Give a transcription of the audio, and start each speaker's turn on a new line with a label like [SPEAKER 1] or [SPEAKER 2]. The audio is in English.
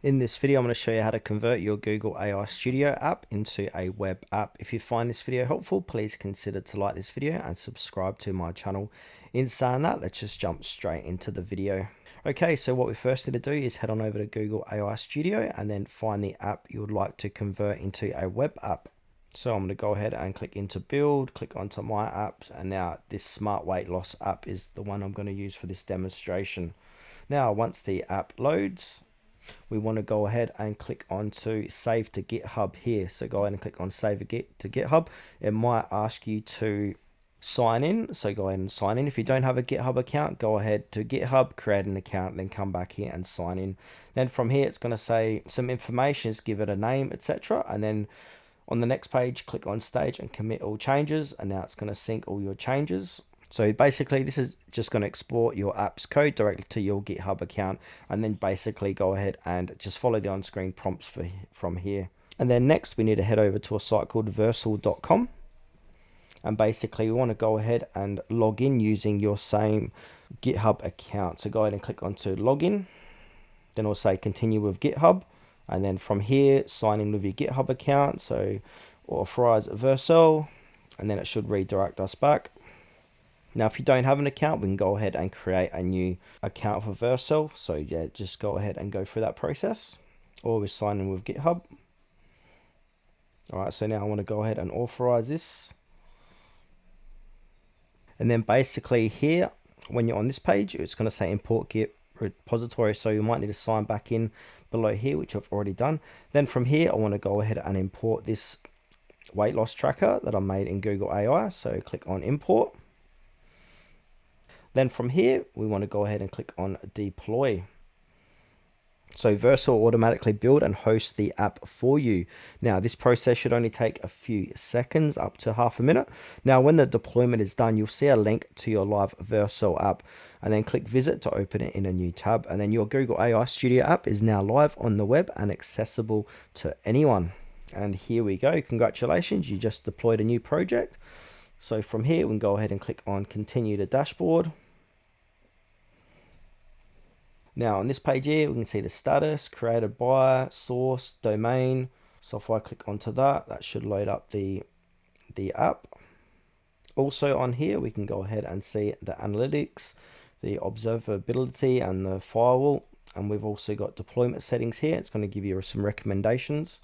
[SPEAKER 1] In this video, I'm going to show you how to convert your Google AI Studio app into a web app. If you find this video helpful, please consider to like this video and subscribe to my channel. In saying that, let's just jump straight into the video. Okay, so what we first need to do is head on over to Google AI Studio and then find the app you would like to convert into a web app. So I'm going to go ahead and click into build, click onto my apps, and now this smart weight loss app is the one I'm going to use for this demonstration. Now, once the app loads, we want to go ahead and click on to save to GitHub here. So go ahead and click on save to GitHub. It might ask you to sign in, so go ahead and sign in. If you don't have a GitHub account, go ahead to GitHub, create an account, then come back here and sign in. Then from here, it's going to say some information, just give it a name, etc. And then on the next page, click on stage and commit all changes, and now it's going to sync all your changes. So basically, this is just going to export your app's code directly to your GitHub account, and then basically go ahead and just follow the on-screen prompts from here. And then next, we need to head over to a site called Versal.com. And basically, we want to go ahead and log in using your same GitHub account. So go ahead and click onto login. Then we'll say continue with GitHub. And then from here, sign in with your GitHub account. So authorize Versal, and then it should redirect us back. Now, if you don't have an account, we can go ahead and create a new account for Versal. So yeah, just go ahead and go through that process. Or we sign in with GitHub. All right, so now I want to go ahead and authorize this. And then basically here, when you're on this page, it's going to say import Git repository. So you might need to sign back in below here, which I've already done. Then from here, I want to go ahead and import this weight loss tracker that I made in Google AI. So click on import. Then from here, we want to go ahead and click on deploy. So Versal will automatically build and host the app for you. Now, this process should only take a few seconds, up to half a minute. Now, when the deployment is done, you'll see a link to your live Versal app, and then click visit to open it in a new tab. And then your Google AI Studio app is now live on the web and accessible to anyone. And here we go. Congratulations, you just deployed a new project. So from here, we can go ahead and click on continue to dashboard. Now on this page here, we can see the status, created by, source, domain. So if I click onto that, that should load up the app. Also on here, we can go ahead and see the analytics, the observability, and the firewall. And we've also got deployment settings here. It's going to give you some recommendations.